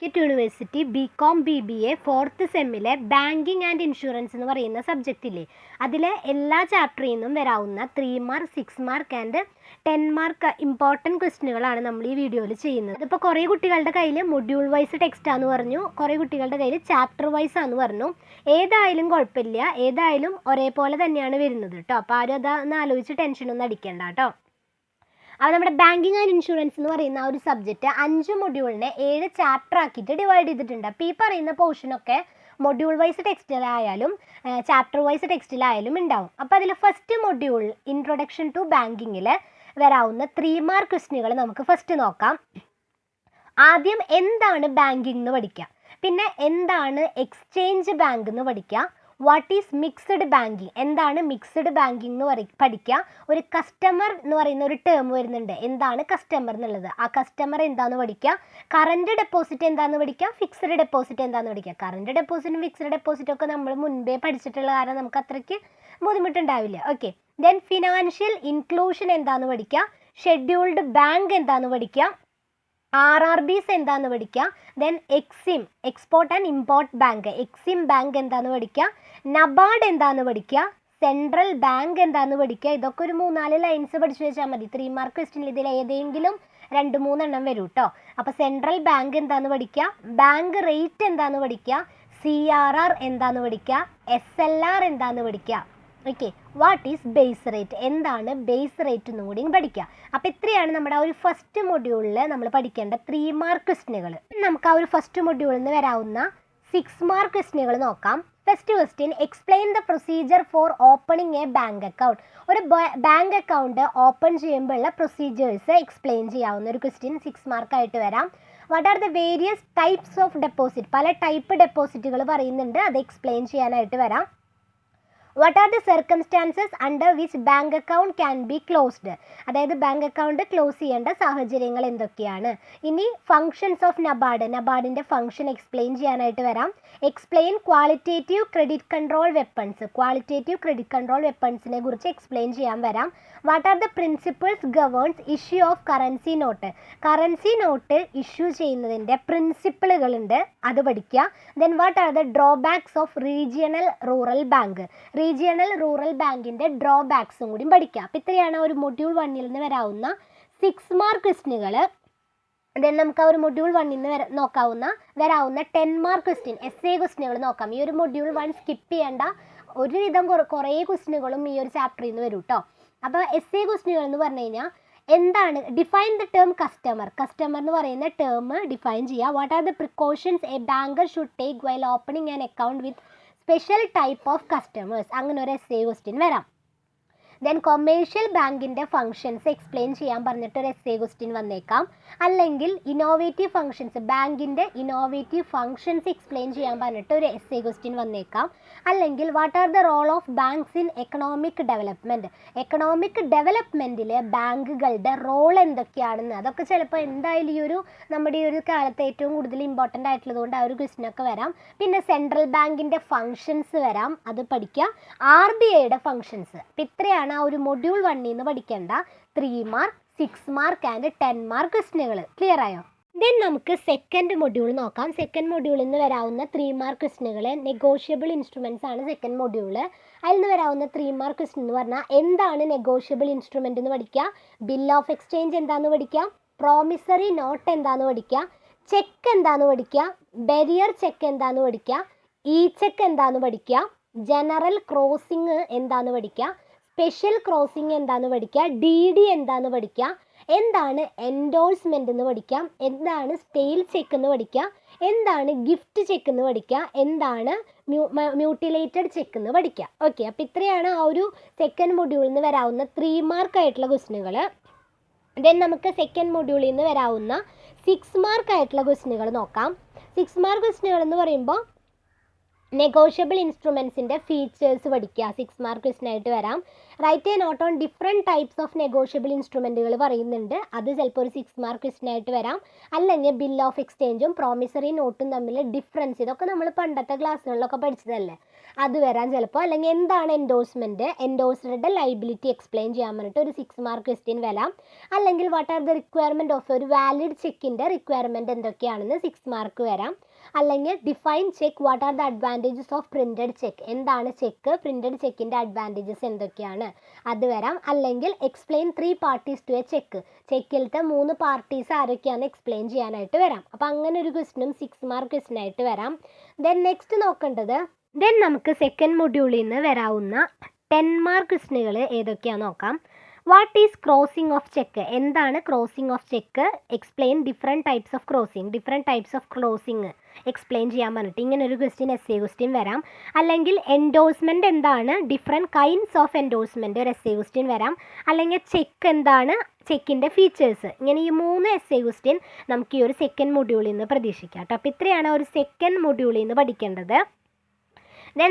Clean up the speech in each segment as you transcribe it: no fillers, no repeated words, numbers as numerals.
Calicut university BCom BBA 4th സെമ്മിലെ banking and insurance എന്ന് പറയുന്ന സബ്ജക്റ്റില്ലേ, അതിലെ എല്ലാ ചാപ്റ്ററിൽ നിന്നും വരാവുന്ന 3 mark 6 mark and 10 mark important ക്വസ്റ്റ്യനുകളാണ് നമ്മൾ ഈ വീഡിയോയിൽ ചെയ്യുന്നത്. അതിപ്പോൾ കുറേ കുട്ടികളുടെ കയ്യിൽ മൊഡ്യൂൾ വൈസ് ടെക്സ്റ്റാന്ന് പറഞ്ഞു, കുറേ കുട്ടികളുടെ കയ്യിൽ ചാപ്റ്റർ വൈസ് ആണെന്ന് പറഞ്ഞു. ഏതായാലും കുഴപ്പമില്ല, ഏതായാലും ഒരേപോലെ തന്നെയാണ് വരുന്നത് കേട്ടോ. അപ്പോൾ ആരും അതൊന്ന് ആലോചിച്ച് ടെൻഷനൊന്നും അടിക്കേണ്ട കേട്ടോ. അപ്പോൾ നമ്മുടെ ബാങ്കിങ് ആൻഡ് ഇൻഷുറൻസ് എന്ന് പറയുന്ന ആ ഒരു സബ്ജക്റ്റ് 5 മൊഡ്യൂളിനെ 7 ചാപ്റ്റർ ആക്കിയിട്ട് ഡിവൈഡ് ചെയ്തിട്ടുണ്ട്. അപ്പോൾ ഈ പറയുന്ന പോർഷനൊക്കെ മൊഡ്യൂൾ വൈസ് ടെക്സ്റ്റിലായാലും ചാപ്റ്റർ വൈസ് ടെക്സ്റ്റിലായാലും ഉണ്ടാവും. അപ്പോൾ അതിൽ ഫസ്റ്റ് മൊഡ്യൂൾ ഇൻട്രൊഡക്ഷൻ ടു ബാങ്കിങ്ങിൽ വരാവുന്ന 3 മാർക്ക് ക്വസ്റ്റ്യനുകൾ നമുക്ക് ഫസ്റ്റ് നോക്കാം. ആദ്യം എന്താണ് ബാങ്കിങ് എന്ന് പഠിക്കുക, പിന്നെ എന്താണ് എക്സ്ചേഞ്ച് ബാങ്ക് എന്ന് പഠിക്കുക, വാട്ട് ഈസ് മിക്സ്ഡ് ബാങ്കിങ്, എന്താണ് മിക്സ്ഡ് ബാങ്കിങ് എന്ന് പഠിക്കുക. ഒരു കസ്റ്റമർ എന്ന് പറയുന്ന ഒരു ടേം വരുന്നുണ്ട്, എന്താണ് കസ്റ്റമർ എന്നുള്ളത്, ആ കസ്റ്റമർ എന്താണെന്ന് പഠിക്കുക. കറണ്ട് ഡെപ്പോസിറ്റ് എന്താണെന്ന് പഠിക്കുക, ഫിക്സ്ഡ് ഡെപ്പോസിറ്റ് എന്താണെന്ന് പഠിക്കുക. കറണ്ട് ഡെപ്പോസിറ്റും ഫിക്സ്ഡ് ഡെപ്പോസിറ്റും ഒക്കെ നമ്മൾ മുൻപേ പഠിച്ചിട്ടുള്ള കാരണം നമുക്ക് അത്രയ്ക്ക് ബുദ്ധിമുട്ടുണ്ടാവില്ല. ഓക്കെ, ദെൻ ഫിനാൻഷ്യൽ ഇൻക്ലൂഷൻ എന്താണെന്ന് പഠിക്കുക, ഷെഡ്യൂൾഡ് ബാങ്ക് എന്താണെന്ന് പഠിക്കുക, RRBs എന്താണെന്ന് പഠിക്കുക. Then Exim, export and import bank, Exim bank എന്താണെന്ന് പഠിക്കുക. നബാർഡ് എന്താണെന്ന് പഠിക്കുക. സെൻട്രൽ ബാങ്ക് എന്താണെന്ന് പഠിക്കുക. ഇതൊക്കെ ഒരു 3-4 ലൈൻസ് പഠിച്ചു വെച്ചാൽ മതി. 3 മാർക്ക് ക്വസ്റ്റ്യനിൽ ഇതിൽ ഏതെങ്കിലും 2-3 എണ്ണം വരും കേട്ടോ. അപ്പോൾ സെൻട്രൽ ബാങ്ക് എന്താണെന്ന് പഠിക്കുക, ബാങ്ക് റേറ്റ് എന്താണെന്ന് പഠിക്കുക, CRR എന്താണെന്ന് പഠിക്കുക, SLR എന്താണെന്ന് പഠിക്കുക. Okay, what is base rate, എന്താണ് ബേസ് റേറ്റ് എന്നും കൂടി പഠിക്കുക. അപ്പോൾ ഇത്രയാണ് നമ്മുടെ ആ ഒരു ഫസ്റ്റ് മൊഡ്യൂളിൽ നമ്മൾ പഠിക്കേണ്ട 3 മാർക്ക് ക്വസ്റ്റ്യനുകൾ. നമുക്ക് ആ ഒരു ഫസ്റ്റ് മൊഡ്യൂളിൽ നിന്ന് വരാവുന്ന 6 മാർക്ക് ക്വസ്റ്റ്യനുകൾ നോക്കാം. First question, explain the procedure for opening A bank account. ഒരു ബാങ്ക് അക്കൗണ്ട് ഓപ്പൺ ചെയ്യുമ്പോൾ ഉള്ള പ്രൊസീജിയേഴ്സ് എക്സ്പ്ലെയിൻ ചെയ്യാവുന്ന ഒരു ക്വസ്റ്റ്യൻ 6 മാർക്കായിട്ട് വരാം. What are the various types of deposit, പല ടൈപ്പ് ഡെപ്പോസിറ്റുകൾ പറയുന്നുണ്ട്, അത് എക്സ്പ്ലെയിൻ ചെയ്യാനായിട്ട് വരാം. What are the circumstances under which bank account can be closed, അതായത് ബാങ്ക് അക്കൗണ്ട് ക്ലോസ് ചെയ്യേണ്ട സാഹചര്യങ്ങൾ എന്തൊക്കെയാണ്. ഇനി ഫങ്ഷൻസ് ഓഫ് നബാർഡ്, നബാർഡിൻ്റെ ഫംഗ്ഷൻ എക്സ്പ്ലെയിൻ ചെയ്യാനായിട്ട് വരാം. Explain qualitative credit control weapons, qualitative credit control വെപ്പൺസിനെ കുറിച്ച് എക്സ്പ്ലെയിൻ ചെയ്യാൻ വരാം. What are the principles governs issue of currency note, currency not issue ചെയ്യുന്നതിൻ്റെ പ്രിൻസിപ്പിളുകളുണ്ട്, അത് പഠിക്കുക. Then what are the drawbacks of regional rural bank, regional rural ബാങ്കിൻ്റെ ഡ്രോബാക്സും കൂടി പഠിക്കുക. അപ്പോൾ ഇത്രയാണ് ഒരു മൊഡ്യൂൾ 1-ൽ നിന്ന് വരാവുന്ന 6 മാർക്ക് ക്വസ്റ്റ്യനുകൾ. ദെൻ നമുക്ക് ആ ഒരു മൊഡ്യൂൾ 1-ൽ നിന്ന് വരാവുന്ന 10 മാർക്ക് ക്വസ്റ്റ്യൻ essay ക്വസ്റ്റ്യനുകൾ നോക്കാം. ഈ ഒരു മൊഡ്യൂൾ 1 സ്കിപ്പ് ചെയ്യേണ്ട, ഒരുവിധം കുറേ ക്വസ്റ്റ്യനുകളും ഈ ഒരു ചാപ്റ്ററിൽ നിന്ന് വരും കേട്ടോ. അപ്പോൾ essay ക്വസ്റ്റ്യനുകൾ എന്ന് പറഞ്ഞു കഴിഞ്ഞാൽ എന്താണ്, define the term customer, customer എന്ന് പറയുന്ന ടേം ഡിഫൈൻ ചെയ്യുക. What are the precautions a banker should take while opening an account with special type of customers, അങ്ങനെ ഒരു essay ക്വസ്റ്റ്യൻ വരാം. ദെൻ കൊമേഴ്ഷ്യൽ ബാങ്കിൻ്റെ ഫങ്ഷൻസ് എക്സ്പ്ലെയിൻ ചെയ്യാൻ പറഞ്ഞിട്ടൊരു essay ക്വസ്റ്റ്യൻ വന്നേക്കാം. അല്ലെങ്കിൽ ഇന്നോവേറ്റീവ് ഫങ്ഷൻസ്, ബാങ്കിൻ്റെ ഇന്നോവേറ്റീവ് ഫങ്ഷൻസ് എക്സ്പ്ലെയിൻ ചെയ്യാൻ പറഞ്ഞിട്ട് ഒരു essay ക്വസ്റ്റ്യൻ വന്നേക്കാം. അല്ലെങ്കിൽ what are the role of banks in economic development, economic ഡെവലപ്മെൻറ്റിൽ ബാങ്കുകളുടെ റോൾ എന്തൊക്കെയാണെന്ന്, അതൊക്കെ ചിലപ്പോൾ എന്തായാലും ഈ ഒരു നമ്മുടെ ഈ ഒരു കാലത്ത് ഏറ്റവും കൂടുതൽ ഇമ്പോർട്ടൻ്റ് ആയിട്ടുള്ളതുകൊണ്ട് ആ ഒരു ക്വസ്റ്റ്യനൊക്കെ വരാം. പിന്നെ സെൻട്രൽ ബാങ്കിൻ്റെ ഫങ്ഷൻസ് വരാം, അത് പഠിക്കുക. RBIയുടെ ഫങ്ഷൻസ്. അപ്പോൾ ഇത്രയാണ് ആ ഒരു മൊഡ്യൂൾ 1-ൽ നിന്ന് പഠിക്കേണ്ട 3 മാർക്ക് 6 മാർക്ക് ആൻഡ് 10 മാർക്ക് ക്വസ്റ്റ്യനുകൾ. ക്ലിയർ ആയോ? ദെൻ നമുക്ക് സെക്കൻഡ് മൊഡ്യൂൾ നോക്കാം. സെക്കൻഡ് മൊഡ്യൂളിൽ നിന്ന് വരാവുന്ന 3 മാർക്ക് ക്വസ്റ്റ്യനുകൾ, നെഗോഷ്യബിൾ ഇൻസ്ട്രുമെൻറ്റ്സ് ആണ് സെക്കൻഡ് മൊഡ്യൂൾ. അതിൽ നിന്ന് വരാവുന്ന 3 മാർക്ക് ക്വസ്റ്റ്യൻ എന്ന് പറഞ്ഞാൽ എന്താണ് നെഗോഷ്യബിൾ ഇൻസ്ട്രുമെൻ്റ് എന്ന് പഠിക്കുക, ബിൽ ഓഫ് എക്സ്ചേഞ്ച് എന്താണെന്ന് പഠിക്കുക, പ്രോമിസറി നോട്ട് എന്താണെന്ന് പഠിക്കുക, ചെക്ക് എന്താണെന്ന് പഠിക്കുക, ബെരിയർ ചെക്ക് എന്താണെന്ന് പഠിക്കുക, ചെക്ക് എന്താണെന്ന് പഠിക്കുക, ജനറൽ ക്രോസിങ് എന്താണെന്ന് പഠിക്കുക, സ്പെഷ്യൽ ക്രോസിങ് എന്താണെന്ന് പഠിക്കുക, DD എന്താണെന്ന് പഠിക്കുക, എന്താണ് എൻഡോഴ്സ്മെൻ്റ് എന്ന് പഠിക്കാം, എന്താണ് സ്റ്റെയിൽ ചെക്ക് എന്ന് പഠിക്കുക, എന്താണ് ഗിഫ്റ്റ് ചെക്ക് എന്ന് പഠിക്കുക, എന്താണ് മ്യൂട്ടിലേറ്റഡ് ചെക്ക് എന്ന് പഠിക്കുക. ഓക്കെ, അപ്പോൾ ഇത്രയാണ് ആ ഒരു സെക്കൻഡ് മൊഡ്യൂളിൽ നിന്ന് വരാവുന്ന 3 മാർക്കായിട്ടുള്ള ക്വസ്റ്റ്യനുകൾ. ദെൻ നമുക്ക് സെക്കൻഡ് മൊഡ്യൂളിൽ നിന്ന് വരാവുന്ന 6 മാർക്കായിട്ടുള്ള ക്വസ്റ്റ്യനുകൾ നോക്കാം. 6 മാർക്ക് ക്വസ്റ്റ്യനുകൾ എന്ന് പറയുമ്പോൾ നെഗോഷ്യബിൾ ഇൻസ്ട്രുമെൻസിൻ്റെ ഫീച്ചേഴ്സ് പഠിക്കുക, 6 മാർക്ക് ക്വസ്റ്റ്യനായിട്ട് വരാം. Write a note on different types of negotiable ഇൻസ്ട്രുമെൻറ്റുകൾ പറയുന്നുണ്ട്, അത് ചിലപ്പോൾ ഒരു 6 മാർക്ക് ക്വസ്റ്റ്യനായിട്ട് വരാം. അല്ലെങ്കിൽ ബിൽ ഓഫ് എക്സ്ചേഞ്ചും പ്രോമിസറി നോട്ടും തമ്മിൽ ഡിഫറൻസ്, ഇതൊക്കെ നമ്മൾ പണ്ടത്തെ ക്ലാസ്സുകളിലൊക്കെ പഠിച്ചതല്ലേ, അത് വരാൻ ചിലപ്പോൾ. അല്ലെങ്കിൽ എന്താണ് എൻഡോഴ്സ്മെൻറ്റ്, എൻഡോഴ്സ്ഡ് ലൈബിലിറ്റി എക്സ്പ്ലെയിൻ ചെയ്യാൻ പറഞ്ഞിട്ട് ഒരു 6 മാർക്ക് ക്വസ്റ്റ്യൻ വരാം. അല്ലെങ്കിൽ what are the requirement of ഒരു വാലിഡ് ചെക്കിൻ്റെ റിക്വയർമെൻറ്റ് എന്തൊക്കെയാണെന്ന് 6 മാർക്ക് വരാം. അല്ലെങ്കിൽ define cheque, what are the advantages of printed cheque, എന്താണ് ചെക്ക്, പ്രിൻറ്റഡ് ചെക്കിൻ്റെ അഡ്വാൻറ്റേജസ് എന്തൊക്കെയാണ്, അത് വരാം. അല്ലെങ്കിൽ explain 3 parties to a cheque, ചെക്കിലത്തെ 3 പാർട്ടീസ് ആരൊക്കെയാണെന്ന് എക്സ്പ്ലെയിൻ ചെയ്യാനായിട്ട് വരാം. അപ്പോൾ അങ്ങനെ ഒരു ക്വസ്റ്റ്യനും 6 മാർക്ക് ക്വസ്റ്റ്യനായിട്ട് വരാം. നെക്സ്റ്റ് നോക്കേണ്ടത്, നമുക്ക് സെക്കൻഡ് മൊഡ്യൂളിൽ നിന്ന് വരാവുന്ന 10 മാർക്ക് ക്വസ്റ്റ്യനുകൾ ഏതൊക്കെയാണെന്ന് നോക്കാം. What is crossing of cheque, എന്താണ് crossing of cheque, explain different types of crossing, different types of crossing explain ചെയ്യാൻ പറഞ്ഞിട്ട് ഇങ്ങനെ ഒരു ക്വസ്റ്റ്യൻ, എസ് എ ക്വസ്റ്റ്യൻ വരാം. അല്ലെങ്കിൽ എൻഡോഴ്സ്മെൻറ്റ് എന്താണ്, ഡിഫറെൻറ്റ് കൈൻഡ്സ് ഓഫ് എൻഡോഴ്സ്മെൻറ്റ് ഒരു എസ് എ ക്വസ്റ്റ്യൻ വരാം. അല്ലെങ്കിൽ ചെക്ക് എന്താണ്, ചെക്കിൻ്റെ ഫീച്ചേഴ്സ്, ഇങ്ങനെ ഈ 3 എസ് എ ക്വസ്റ്റ്യൻ നമുക്ക് ഈ ഒരു സെക്കൻഡ് മൊഡ്യൂളിൽ നിന്ന് പ്രതീക്ഷിക്കാം കേട്ടോ. അപ്പോൾ ഇത്രയാണ് ഒരു സെക്കൻഡ് മൊഡ്യൂളിൽ നിന്ന് പഠിക്കേണ്ടത്.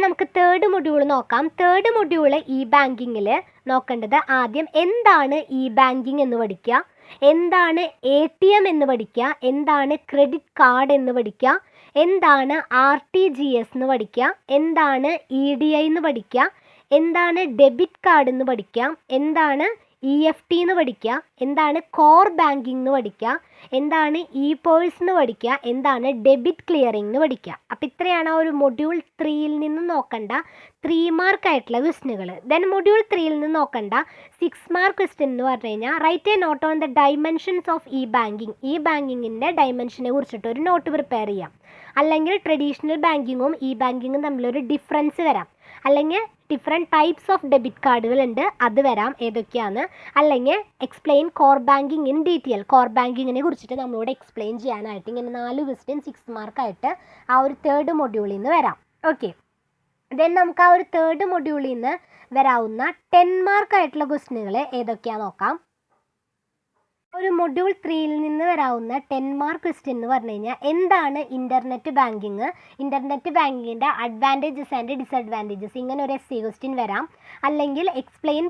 നമുക്ക് തേർഡ് മൊഡ്യൂൾ നോക്കാം. തേർഡ് മൊഡ്യൂൾ ഇ ബാങ്കിങ്ങിൽ നോക്കേണ്ടത് ആദ്യം എന്താണ് ഇ ബാങ്കിങ് എന്ന് പഠിക്കുക, എന്താണ് ATM എന്ന് പഠിക്കുക, എന്താണ് ക്രെഡിറ്റ് കാർഡ് എന്ന് പഠിക്കുക, എന്താണ് RTGS എന്ന് പഠിക്കുക, എന്താണ് EDI എന്ന് പഠിക്കുക, എന്താണ് ഡെബിറ്റ് കാർഡ് എന്ന് പഠിക്കുക, എന്താണ് EFT എന്ന് പഠിക്കുക, എന്താണ് കോർ ബാങ്കിങ് എന്ന് പഠിക്കുക, എന്താണ് പേഴ്സ് എന്ന് പഠിക്കുക, എന്താണ് ഡെബിറ്റ് ക്ലിയറിംഗ് എന്ന് പഠിക്കുക. അപ്പോൾ ഇത്രയാണ് ഒരു മൊഡ്യൂൾ 3യിൽ നിന്ന് നോക്കേണ്ട 3 മാർക്ക് ആയിട്ടുള്ള ക്വസ്റ്റ്യനുകൾ. മൊഡ്യൂൾ 3യിൽ നിന്ന് നോക്കേണ്ട 6 മാർക്ക് ക്വസ്റ്റ്യൻ എന്ന് പറഞ്ഞു കഴിഞ്ഞാൽ write a note on the dimensions of e banking, e ബാങ്കിങ്ങിൻ്റെ ഡൈമെൻഷനെ കുറിച്ചിട്ട് ഒരു നോട്ട് പ്രിപ്പയർ ചെയ്യാം. അല്ലെങ്കിൽ ട്രഡീഷണൽ ബാങ്കിങ്ങും ഇ ബാങ്കിങ്ങും തമ്മിലൊരു ഡിഫറൻസ് വരാം. അല്ലെങ്കിൽ ഡിഫറെൻറ്റ് ടൈപ്സ് ഓഫ് ഡെബിറ്റ് കാർഡുകളുണ്ട്, അത് വരാം ഏതൊക്കെയാണ്. അല്ലെങ്കിൽ explain core banking in detail, core ബാങ്കിങ്ങിനെ കുറിച്ചിട്ട് നമ്മളോട് എക്സ്പ്ലെയിൻ ചെയ്യാനായിട്ട് ഇങ്ങനെ 4 ക്വസ്റ്റ്യൻ 6 മാർക്കായിട്ട് ആ ഒരു തേർഡ് മൊഡ്യൂളിൽ നിന്ന് വരാം. ഓക്കെ, നമുക്ക് ആ ഒരു തേർഡ് മൊഡ്യൂളിൽ നിന്ന് വരാവുന്ന 10 മാർക്കായിട്ടുള്ള ക്വസ്റ്റ്യനുകൾ ഏതൊക്കെയാണെന്ന് നോക്കാം. ഒരു മൊഡ്യൂൾ 3യിൽ നിന്ന് വരാവുന്ന 10 മാർക്ക് ക്വസ്റ്റ്യൻ എന്ന് പറഞ്ഞു കഴിഞ്ഞാൽ എന്താണ് ഇൻ്റർനെറ്റ് ബാങ്കിങ്, ഇൻ്റർനെറ്റ് ബാങ്കിങ്ങിൻ്റെ അഡ്വാൻറ്റേജസ് ആൻഡ് ഡിസഡ്വാൻറ്റേജസ്, ഇങ്ങനെ ഒരു എസ് ക്വസ്റ്റ്യൻ വരാം. അല്ലെങ്കിൽ explain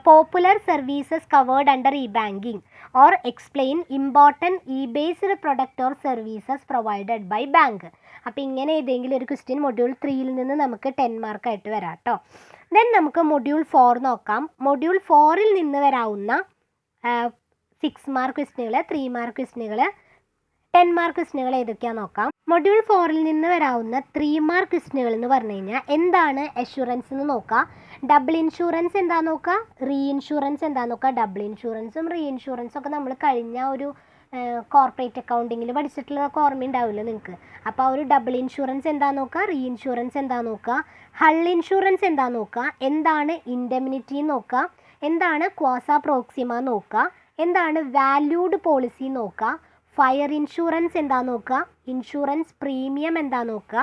popular services covered under e banking or explain important e based product or services provided by bank. അപ്പോൾ ഇങ്ങനെ ഏതെങ്കിലും ഒരു ക്വസ്റ്റ്യൻ മൊഡ്യൂൾ 3യിൽ നിന്ന് നമുക്ക് 10 മാർക്കായിട്ട് വരാം കേട്ടോ. നമുക്ക് മൊഡ്യൂൾ 4 നോക്കാം. മൊഡ്യൂൾ 4ൽ നിന്ന് വരാവുന്ന 6 മാർക്ക് ക്വസ്റ്റ്യനുകൾ, 3 മാർക്ക് ക്വസ്റ്റ്യനുകൾ, 10 മാർക്ക് ക്വസ്റ്റ്യനുകൾ ഏതൊക്കെയാണെന്ന് നോക്കാം. മൊഡ്യൂൾ 4ൽ നിന്ന് വരാവുന്ന 3 മാർക്ക് ക്വസ്റ്റ്യനുകൾ എന്ന് പറഞ്ഞു കഴിഞ്ഞാൽ എന്താണ് അഷുറൻസ് എന്ന് നോക്കുക, ഡബിൾ ഇൻഷുറൻസ് എന്താണെന്ന് നോക്കുക, റീ ഇൻഷുറൻസ് എന്താണെന്ന് നോക്കുക. ഡബിൾ ഇൻഷുറൻസും റീ ഇൻഷുറൻസും ഒക്കെ നമ്മൾ കഴിഞ്ഞ ഒരു കോർപ്പറേറ്റ് അക്കൗണ്ടിങ്ങിൽ പഠിച്ചിട്ടുള്ളതൊക്കെ ഓർമ്മയുണ്ടാവില്ല നിങ്ങൾക്ക്. അപ്പോൾ ആ ഒരു ഡബിൾ ഇൻഷുറൻസ് എന്താണെന്ന് നോക്കുക, റീ ഇൻഷുറൻസ് എന്താണെന്ന് നോക്കുക, ഹൾ ഇൻഷുറൻസ് എന്താണെന്ന് നോക്കുക, എന്താണ് ഇൻഡെമിനിറ്റി നോക്കുക, എന്താണ് ക്വാസ പ്രോക്സിമ നോക്കുക, എന്താണ് വാല്യൂഡ് പോളിസി നോക്കുക, ഫയർ ഇൻഷുറൻസ് എന്താണെന്ന് നോക്കുക, ഇൻഷുറൻസ് പ്രീമിയം എന്താണെന്ന് നോക്കുക,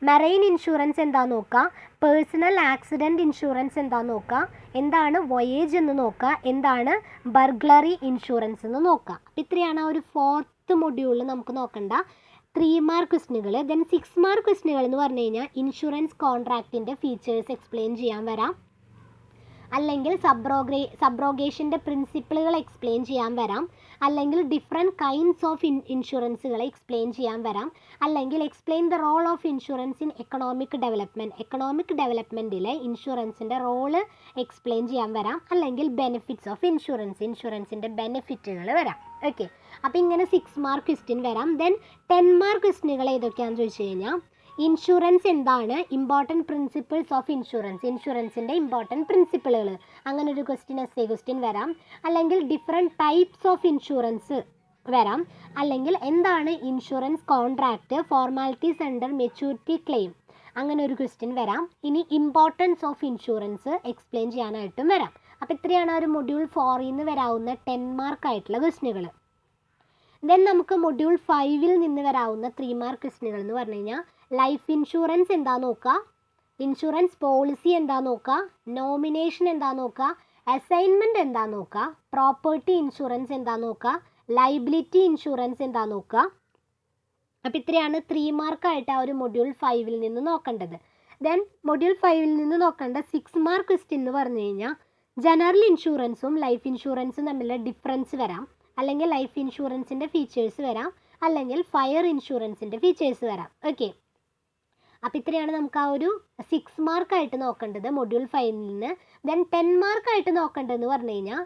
മെറൈൻ ഇൻഷുറൻസ് എന്താണെന്ന് നോക്കുക, പേഴ്സണൽ ആക്സിഡൻറ്റ് ഇൻഷുറൻസ് എന്താണെന്ന് നോക്കുക, എന്താണ് വൊയേജ് എന്ന് നോക്കുക, എന്താണ് ബർഗ്ലറി ഇൻഷുറൻസ് എന്ന് നോക്കുക. ഇത്രയാണ് ആ ഒരു 4th മൊഡ്യൂളിൽ നമുക്ക് നോക്കേണ്ട 3 മാർക്ക് ക്വസ്റ്റ്യനുകൾ. 6 മാർക്ക് ക്വസ്റ്റ്യനുകൾ എന്ന് പറഞ്ഞു കഴിഞ്ഞാൽ ഇൻഷുറൻസ് കോൺട്രാക്റ്റിൻ്റെ ഫീച്ചേഴ്സ് എക്സ്പ്ലെയിൻ ചെയ്യാൻ വരാം. അല്ലെങ്കിൽ സബ്രോഗേഷൻ്റെ പ്രിൻസിപ്പിളുകൾ എക്സ്പ്ലെയിൻ ചെയ്യാൻ വരാം. അല്ലെങ്കിൽ ഡിഫറെൻറ്റ് കൈൻഡ്സ് ഓഫ് ഇൻഷുറൻസുകളെ എക്സ്പ്ലെയിൻ ചെയ്യാൻ വരാം. അല്ലെങ്കിൽ explain the role of insurance in economic development, economic ഡെവലപ്മെൻറ്റിലെ ഇൻഷുറൻസിൻ്റെ റോള് എക്സ്പ്ലെയിൻ ചെയ്യാൻ വരാം. അല്ലെങ്കിൽ ബെനിഫിറ്റ്സ് ഓഫ് ഇൻഷുറൻസ്, ഇൻഷുറൻസിൻ്റെ ബെനിഫിറ്റുകൾ വരാം. ഓക്കെ, അപ്പോൾ ഇങ്ങനെ 6 മാർക്ക് ക്വസ്റ്റ്യൻ വരാം. 10 മാർക്ക് ക്വസ്റ്റ്യനുകൾ ഏതൊക്കെയാണെന്ന് ചോദിച്ചു കഴിഞ്ഞാൽ ഇൻഷുറൻസ് എന്താണ്, ഇമ്പോർട്ടൻറ്റ് പ്രിൻസിപ്പിൾസ് ഓഫ് ഇൻഷുറൻസ്, ഇൻഷുറൻസിൻ്റെ ഇമ്പോർട്ടൻറ്റ് പ്രിൻസിപ്പിളുകൾ, അങ്ങനെ ഒരു ക്വസ്റ്റ്യൻ എസ് എ ക്വസ്റ്റ്യൻ വരാം. അല്ലെങ്കിൽ ഡിഫറെൻറ്റ് ടൈപ്സ് ഓഫ് ഇൻഷുറൻസ് വരാം. അല്ലെങ്കിൽ എന്താണ് insurance contract, formalities under maturity claim, അങ്ങനെ ഒരു ക്വസ്റ്റ്യൻ വരാം. ഇനി ഇമ്പോർട്ടൻസ് ഓഫ് ഇൻഷുറൻസ് എക്സ്പ്ലെയിൻ ചെയ്യാനായിട്ടും വരാം. അപ്പോൾ ഇത്രയാണ് ഒരു മൊഡ്യൂൾ 4ൽ നിന്ന് വരാവുന്ന 10 മാർക്കായിട്ടുള്ള ക്വസ്റ്റ്യനുകൾ. നമുക്ക് മൊഡ്യൂൾ 5ൽ നിന്ന് വരാവുന്ന 3 മാർക്ക് ക്വസ്റ്റ്യനുകൾ എന്ന് പറഞ്ഞു കഴിഞ്ഞാൽ ലൈഫ് ഇൻഷുറൻസ് എന്താണെന്ന് നോക്കുക, ഇൻഷുറൻസ് പോളിസി എന്താണെന്ന് നോക്കുക, നോമിനേഷൻ എന്താണെന്ന് നോക്കുക, അസൈൻമെൻറ്റ് എന്താണെന്ന് നോക്കുക, പ്രോപ്പർട്ടി ഇൻഷുറൻസ് എന്താണെന്ന് നോക്കുക, ലൈബിലിറ്റി ഇൻഷുറൻസ് എന്താണെന്ന് നോക്കുക, അപ്പോൾ ഇത്രയാണ് 3 മാർക്കായിട്ട് ആ ഒരു മൊഡ്യൂൾ 5 നിന്ന് നോക്കേണ്ടത്. ദെൻ മൊഡ്യൂൾ 5 നിന്ന് നോക്കേണ്ട 6 മാർക്ക് ക്വസ്റ്റ്യൻ എന്ന് പറഞ്ഞു കഴിഞ്ഞാൽ ജനറൽ ഇൻഷുറൻസും ലൈഫ് ഇൻഷുറൻസും തമ്മിലുള്ള ഡിഫറൻസ് വരാം, അല്ലെങ്കിൽ ലൈഫ് ഇൻഷുറൻസിൻ്റെ ഫീച്ചേഴ്സ് വരാം, അല്ലെങ്കിൽ ഫയർ ഇൻഷുറൻസിൻ്റെ ഫീച്ചേഴ്സ് വരാം. ഓക്കെ, അപ്പോൾ ഇത്രയാണ് നമുക്ക് ആ ഒരു 6 മാർക്കായിട്ട് നോക്കേണ്ടത് മൊഡ്യൂൾ 5 നിന്ന്. ദെൻ 10 മാർക്കായിട്ട് നോക്കേണ്ടതെന്ന് പറഞ്ഞു കഴിഞ്ഞാൽ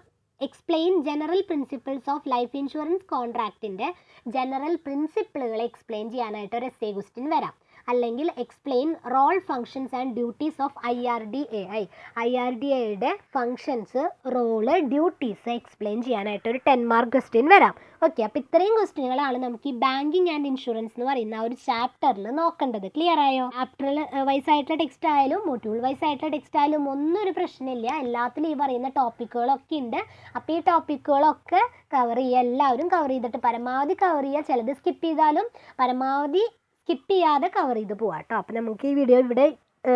explain general principles of life insurance കോൺട്രാക്റ്റിൻ്റെ ജനറൽ പ്രിൻസിപ്പിളുകൾ എക്സ്പ്ലെയിൻ ചെയ്യാനായിട്ട് ഒരു എസ്സേ ക്വസ്റ്റ്യൻ വരാം, അല്ലെങ്കിൽ explain role functions and duties of IRDAI. IRDAIയുടെ ഫങ്ഷൻസ്, റോള്, ഡ്യൂട്ടീസ് എക്സ്പ്ലെയിൻ ചെയ്യാനായിട്ട് ഒരു 10 മാർക്ക് ക്വസ്റ്റ്യൻ വരാം. ഓക്കെ, അപ്പോൾ ഇത്രയും ക്വസ്റ്റ്യനുകളാണ് നമുക്ക് ഈ ബാങ്കിങ് ആൻഡ് ഇൻഷുറൻസ് എന്ന് പറയുന്ന ആ ഒരു ചാപ്റ്ററിൽ നോക്കേണ്ടത്. ക്ലിയർ ആയോ? ചാപ്റ്ററിൽ വൈസായിട്ടുള്ള ടെക്സ്റ്റ് ആയാലും മൊഡ്യൂൾ വൈസായിട്ടുള്ള ടെക്സ്റ്റ് ആയാലും ഒന്നും ഒരു പ്രശ്നമില്ല, എല്ലാത്തിലും ഈ പറയുന്ന ടോപ്പിക്കുകളൊക്കെ ഉണ്ട്. അപ്പോൾ ഈ ടോപ്പിക്കുകളൊക്കെ കവർ ചെയ്യുക, എല്ലാവരും കവർ ചെയ്തിട്ട് പരമാവധി കവർ ചെയ്യുക. ചിലത് സ്കിപ്പ് ചെയ്താലും പരമാവധി സ്കിപ്പ് ചെയ്യാതെ കവർ ചെയ്ത് പോവാം കേട്ടോ. അപ്പോൾ നമുക്ക് ഈ വീഡിയോ ഇവിടെ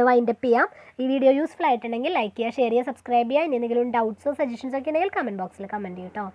വൈൻഡപ്പ് ചെയ്യാം. ഈ വീഡിയോ യൂസ്ഫുൾ ആയിട്ടുണ്ടെങ്കിൽ ലൈക്ക് ചെയ്യുക, ഷെയർ ചെയ്യുക, സബ്സ്ക്രൈബ് ചെയ്യുക. ഇനി എന്തെങ്കിലും ഡൗട്ട്സോ സജഷൻസോ ഒക്കെ ഉണ്ടെങ്കിൽ കമൻറ്റ് ബോക്സിൽ കമൻറ്റ് ചെയ്യും കേട്ടോ.